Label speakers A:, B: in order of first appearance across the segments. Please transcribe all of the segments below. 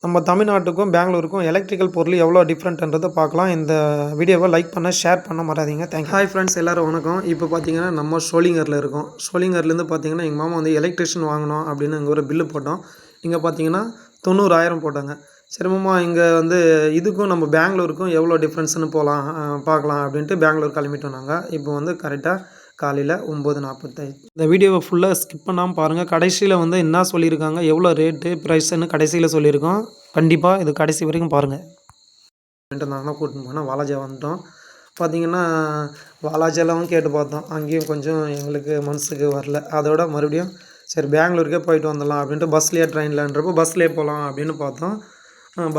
A: நம்ம தமிழ்நாட்டுக்கும் பெங்களூருக்கும் எலக்ட்ரிக்கல் பொருள் எவ்வளோ டிஃப்ரெண்ட்ன்றதை பார்க்கலாம். இந்த வீடியோவை லைக் பண்ண ஷேர் பண்ண மறக்காதீங்க. தேங்க்யூ. ஹாய் ஃப்ரெண்ட்ஸ், எல்லோரும் வணக்கம். இப்போ பார்த்தீங்கன்னா நம்ம ஷோலிங்கரில் இருக்கோம். ஷோலிங்கர்லேருந்து பார்த்தீங்கன்னா எங்கள் மாமா வந்து எலக்ட்ரிஷியன் வாங்கணும் அப்படின்னு இங்கே ஒரு பில்லு போட்டோம். இங்கே பார்த்தீங்கன்னா 90,000 போட்டாங்க. சரி மாமா, இங்கே வந்து இதுக்கும் நம்ம பெங்களூருக்கும் எவ்வளோ டிஃப்ரென்ஸ்னு பார்க்கலாம் அப்படின்ட்டு பெங்களூர் கிளம்பிட்டோம் நாங்கள். இப்போ வந்து கரெக்டாக காலையில் 9:45. இந்த வீடியோவை ஃபுல்லாக ஸ்கிப் பண்ணாமல் பாருங்கள். கடைசியில் வந்து என்ன சொல்லியிருக்காங்க, எவ்வளோ ரேட்டு ப்ரைஸ்ன்னு கடைசியில் சொல்லியிருக்கோம். கண்டிப்பாக இது கடைசி வரைக்கும் பாருங்கள். இருந்தாங்கன்னா கூட்டின்னு போனால் வாலாஜா வந்துட்டோம். பார்த்திங்கன்னா வாலாஜாலாம் கேட்டு பார்த்தோம். அங்கேயும் கொஞ்சம் எங்களுக்கு மனசுக்கு வரல. அதோட மறுபடியும் சரி பெங்களூருக்கே போயிட்டு வந்துடலாம் அப்படின்ட்டு பஸ்லேயே ட்ரெயின்லன்றப்போ பஸ்லேயே போகலாம் அப்படின்னு பார்த்தோம்.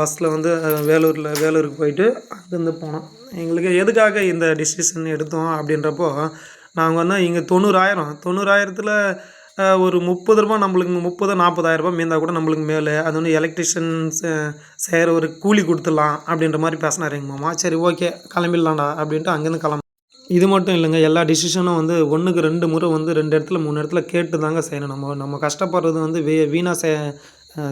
A: பஸ்ஸில் வந்து வேலூருக்கு போயிட்டு அங்கேருந்து போனோம். எங்களுக்கு எதுக்காக இந்த டிசிஷன் எடுத்தோம் அப்படின்றப்போ, நாங்கள் வந்து இங்கே 90,000 ஒரு 30 ரூபா நம்மளுக்கு 40,000 மீந்தால் கூட நம்மளுக்கு மேலே. அது வந்து எலக்ட்ரிஷியன்ஸ் செய்கிற ஒரு கூலி கொடுத்துடலாம் அப்படின்ற மாதிரி பேசினார் எங்கள் மாமா. சரி ஓகே கிளம்பிடலாம்டா அப்படின்ட்டு அங்கேருந்து இது மட்டும் இல்லைங்க, எல்லா டிசிஷனும் வந்து 1க்கு 2 முறை வந்து 2 இடத்துல 3 இடத்துல கேட்டு தாங்க செய்யணும். நம்ம கஷ்டப்படுறது வந்து வீணாக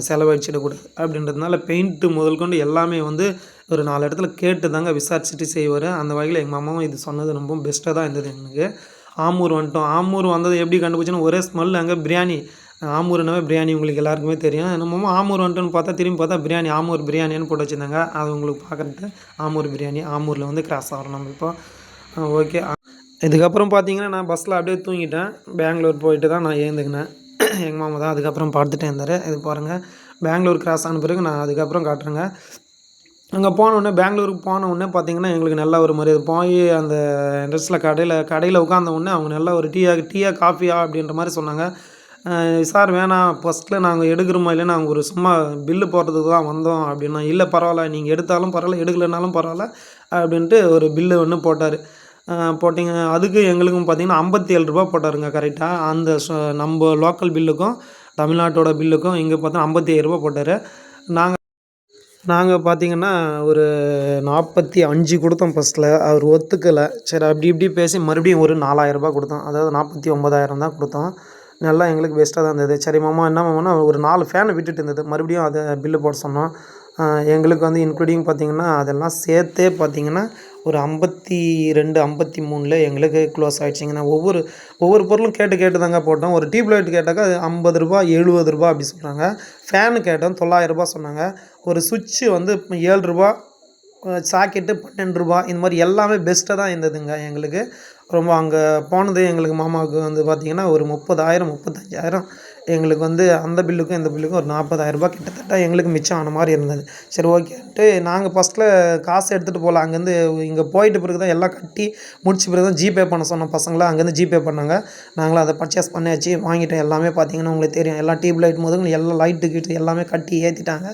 A: செலவழிச்சிடக்கூடாது அப்படின்றதுனால பெயிண்ட்டு முதல் கொண்டு எல்லாமே வந்து ஒரு 4 இடத்துல கேட்டு தாங்க விசாரிச்சுட்டு செய்வார். அந்த வகையில் எங்கள் மாமாவும் இது சொன்னது ரொம்ப பெஸ்ட்டாக தான் இருந்தது. எனக்கு ஆம்பூர் வந்துட்டோம். ஆம்பூர் வந்தது எப்படி கண்டுபிடிச்சோன்னா, ஒரே ஸ்மெல். அங்கே பிரியாணி, ஆம்பூர்னாவே பிரியாணி உங்களுக்கு எல்லாருக்குமே தெரியும். நம்ம ஆம்பூர் வந்துட்டோன்னு பார்த்தா திரும்பி பார்த்தா பிரியாணி, ஆம்பூர் பிரியாணின்னு போட்டு வச்சுருந்தாங்க. அது உங்களுக்கு பார்க்குறது ஆம்பூர் பிரியாணி. ஆம்பூரில் வந்து கிராஸ் ஆகிறோம் நம்ம இப்போ. ஓகே, இதுக்கப்புறம் பார்த்தீங்கன்னா நான் பஸ்ஸில் அப்படியே தூங்கிட்டேன். பெங்களூர் போயிட்டு தான் நான் ஏந்துக்கினேன். எங்கள் மாமா தான் அதுக்கப்புறம் பார்த்துட்டே இருந்தார். இது பாருங்கள், பெங்களூர் கிராஸ் ஆன பிறகு நான் அதுக்கப்புறம் காட்டுறேங்க. அங்கே போனோடனே பெங்களூருக்கு போனவுடனே பார்த்திங்கன்னா எங்களுக்கு நல்ல ஒரு மரியாதை. போய் அந்த இண்டஸ்ட்ரியில் கடையில் உட்காந்தவுடனே அவங்க நல்ல ஒரு டீயா காஃபியா அப்படின்ற மாதிரி சொன்னாங்க. சார் வேணாம், ஃபஸ்ட்டில் நாங்கள் எடுக்கிறோமா இல்லைன்னா நாங்கள் ஒரு சும்மா பில்லு போடுறதுக்கு தான் வந்தோம் அப்படின்னா. இல்லை பரவாயில்ல, நீங்கள் எடுத்தாலும் பரவாயில்ல, எடுக்கலைனாலும் பரவாயில்ல அப்படின்ட்டு ஒரு பில்லு ஒன்று போட்டார். போட்டிங்க. அதுக்கு எங்களுக்கும் பார்த்திங்கன்னா 57 ரூபா போட்டாருங்க கரெக்டாக. அந்த நம்ம லோக்கல் பில்லுக்கும் தமிழ்நாட்டோட பில்லுக்கும் இங்கே பார்த்தா 57 ரூபா போட்டார். நாங்கள் பார்த்திங்கன்னா ஒரு 45 கொடுத்தோம் ஃபஸ்ட்டில். அவர் ஒத்துக்கலை. சரி அப்படி இப்படி பேசி மறுபடியும் ஒரு 4,000 ரூபா கொடுத்தோம். அதாவது 49,000 தான் கொடுத்தோம். நல்லா எங்களுக்கு பெஸ்ட்டாக தான் இருந்தது. சரி மாமா என்ன மாமான்னா ஒரு 4 ஃபேனை விட்டுட்டு இருந்தது. மறுபடியும் அதை பில்லு போட சொன்னோம். எங்களுக்கு வந்து இன்க்ளூடிங் பார்த்திங்கன்னா அதெல்லாம் சேர்த்தே பார்த்திங்கன்னா ஒரு 52, 53 எங்களுக்கு க்ளோஸ் ஆகிடுச்சிங்கன்னா. ஒவ்வொரு பொருளும் கேட்டு தாங்க போட்டோம். ஒரு டியூப் லைட் கேட்டாக்கா அது 50 ரூபா, 70 ரூபா அப்படி சொல்கிறாங்க. ஃபேனு கேட்டோம் 900 ரூபா சொன்னாங்க. ஒரு சுவிட்சு வந்து 7 ரூபா, சாக்கெட்டு 12 ரூபா. இந்த மாதிரி எல்லாமே பெஸ்ட்டாக தான் இருந்ததுங்க எங்களுக்கு. ரொம்ப அங்கே போனது எங்களுக்கு மாமாவுக்கு வந்து பார்த்திங்கன்னா ஒரு 30,000, 35,000 எங்களுக்கு வந்து அந்த பில்லுக்கும் இந்த பில்லுக்கும் ஒரு 40,000 ரூபா கிட்டத்தட்ட எங்களுக்கு மிச்சம் ஆன மாதிரி இருந்தது. சரி ஓகேன்ட்டு நாங்கள் ஃபஸ்ட்டில் காசு எடுத்துகிட்டு போகல. அங்கேருந்து இங்கே போயிட்டு பிறகு தான் எல்லாம் கட்டி முடிச்ச பிறகு தான் ஜிபே பண்ண சொன்னோம் பசங்களை. அங்கேருந்து ஜிபே பண்ணாங்க. நாங்களும் அதை பர்ச்சேஸ் பண்ணியாச்சு, வாங்கிட்டோம். எல்லாமே பார்த்திங்கன்னா உங்களுக்கு தெரியும், எல்லாம் டியூப் லைட் முதல் எல்லாம் லைட்டு கிட்டு எல்லாமே கட்டி ஏற்றிட்டாங்க.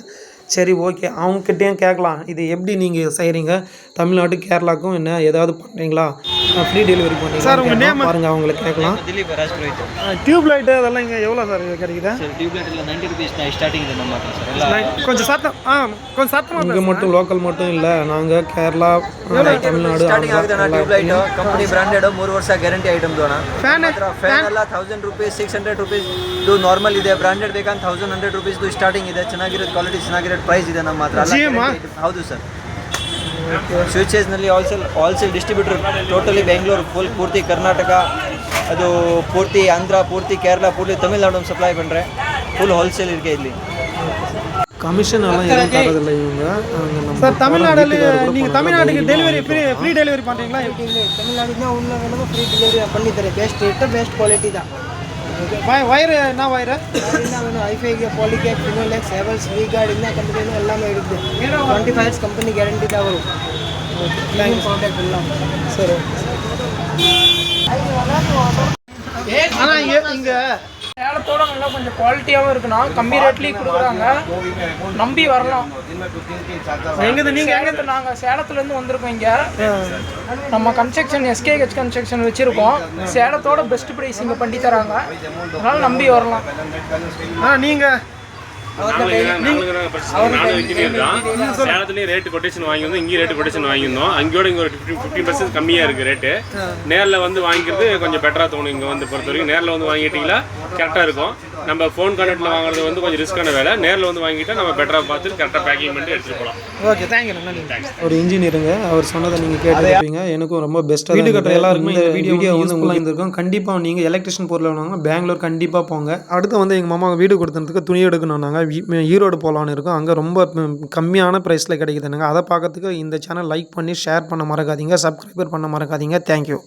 A: சரி ஓகே, அவங்கக்கிட்டேயும் கேட்கலாம், இது எப்படி நீங்கள் செய்கிறீங்க, தமிழ்நாடு கேரளாவுக்கும் என்ன ஏதாவது பண்ணுறீங்களா, ஃப்ரீ டெலிவரி பண்ணுறீங்க சார்? உங்கள் நேம் பாருங்கள், அவங்கள கேட்கலாம். டியூப் லைட்டு அதெல்லாம் இங்கே எவ்வளோ சார் கிடைக்குது?
B: டியூப் லைட்டில் 90 rupees ஸ்டார்டிங் இது நம்ம
A: கொஞ்சம் சத்தம் இங்கே மட்டும் லோக்கல் மட்டும் இல்லை, நாங்கள் கேரளா, தமிழ்நாடு
B: ಸ್ಟಾರ್ಟಿಂಗ್ ಆಗುತ್ತೆ ಟ್ಯೂಬ್ ಲೈಟ್ ಕಂಪನಿ ಬ್ರಾಂಡೆಡ್ 3 ವರ್ಷ ಗ್ಯಾರಂಟಿ ಐಟಮ್ ದೋಣ. ಫ್ಯಾನ್ ಎಲ್ಲ 1000 rupees, 600 rupees ಇದು ನಾರ್ಮಲ್ ಇದೆ. ಬ್ರಾಂಡೆಡ್ ಬೇಕಂತ 1100 rupees ಸ್ಟಾರ್ಟಿಂಗ್ ಇದೆ. ಚೆನ್ನಾಗಿರೋದು ಕ್ವಾಲಿಟಿ, ಚೆನ್ನಾಗಿರೋ ಪ್ರೈಸ್ ಇದೆ ನಮ್ಮ ಹತ್ರ. ಹೌದು ಸರ್. ಸ್ವಿಚಸ್ನಲ್ಲಿ wholesale distributor totally Bengaluru full ಪೂರ್ತಿ ಕರ್ನಾಟಕ, ಅದು ಪೂರ್ತಿ ಆಂಧ್ರ, ಪೂರ್ತಿ ಕೇರಳ, ಪೂರ್ತಿ ತಮಿಳ್ನಾಡು ಸಪ್ಲೈ பண்ணுறேன். ஃபுல் ஹோல்சேல் இருக்குது ಇಲ್ಲಿ.
A: கமிஷன் எல்லாம் எதுவும் தரதில்லை இவங்க.
C: சார் தமிழ்நாடுல நீங்கள் தமிழ்நாட்டுக்கு டெலிவரி ஃப்ரீ டெலிவரி பண்ணுறீங்களா? தமிழ்நாடுக்கு தான் உள்ள வேணும் ஃப்ரீ டெலிவரி பண்ணி தரேன். பெஸ்ட் ரேட்டு, பெஸ்ட் குவாலிட்டி தான்.
A: வயரு என்ன வயரு
C: என்ன வேணும்? ஐஃபைக்கு, பாலிகேக், ஃபினோலெக்ஸ், ஹெவல்ஸ், வீகார்டு இந்த கம்பெனியில் எல்லாமே இருக்குது. 25 years கம்பெனி கேரண்டி தான் வரும். ப்ராடக்ட் எல்லாம்
A: சரி. ஆனால் இங்கே
D: சேலத்தோட நல்லா கொஞ்சம் குவாலிட்டியாகவும் இருக்குண்ணா. கம்மி ரேட்லேயும் கொடுக்குறாங்க, நம்பி வரலாம். நீங்கள் நாங்கள் சேலத்துலேருந்து வந்திருக்கோம். இங்கே நம்ம கன்ஸ்ட்ரக்ஷன் எஸ்கேஹெச் கன்ஸ்ட்ரக்ஷன் வச்சுருக்கோம். சேலத்தோட பெஸ்ட் ப்ரைஸ் இங்கே பண்ணி தராங்க, அதனால் நம்பி வரலாம்.
A: நீங்கள்
E: நானும் இன்ஜினியர் தான். சேலத்துலேயும் ரேட்டு கொட்டேஷன் வாங்கி வந்து இங்கேயும் ரேட்டு கொட்டேஷன் வாங்கியிருந்தோம். அங்கேயோட இங்கே ஒரு 15% கம்மியாக இருக்குது ரேட்டு. நேரில் வந்து வாங்கிக்கிறது கொஞ்சம் பெட்டராக தோணும். இங்கே வந்து பொறுத்த வரைக்கும் நேரில் வந்து வாங்கிட்டீங்களா கரெக்டாக இருக்கும். நம்ம ஃபோன் கான்டாக்டில் வாங்குறது வந்து கொஞ்சம் ரிஸ்க்கான வேலை. நேரில் வந்து வாங்கிட்டா நம்ம பெட்டராக பார்த்து கரெக்டாக பேக்கிங் பண்ணி எடுத்துகிட்டு போகலாம்.
A: Okay, thank you. நன்றி. ஒரு இன்ஜினியருங்க, அவர் சொன்னதை நீங்கள் கேட்டுருப்பீங்க. எனக்கும் ரொம்ப பெஸ்ட்டாக வீடு கட்டுற எல்லாருக்குமே இந்த வீடியோ வந்து உங்களுக்கு இருந்திருக்கும். கண்டிப்பாக நீங்கள் எலக்ட்ரிஷியன் பொருள் வேணுவாங்க பெங்களூர் கண்டிப்பாக போங்க. அடுத்து வந்து எங்கள் மாமா வீடு கொடுத்ததுக்கு துணி எடுக்கணும். நாங்கள் ஈரோடு போகலான்னு இருக்கோம். அங்கே ரொம்ப கம்மியான ப்ரைஸில் கிடைக்குதுங்க. அதை பார்க்கறதுக்கு இந்த சேனல் லைக் பண்ணி ஷேர் பண்ண மறக்காதீங்க, சப்ஸ்கிரைபர் பண்ண மறக்காதீங்க. தேங்க்யூ.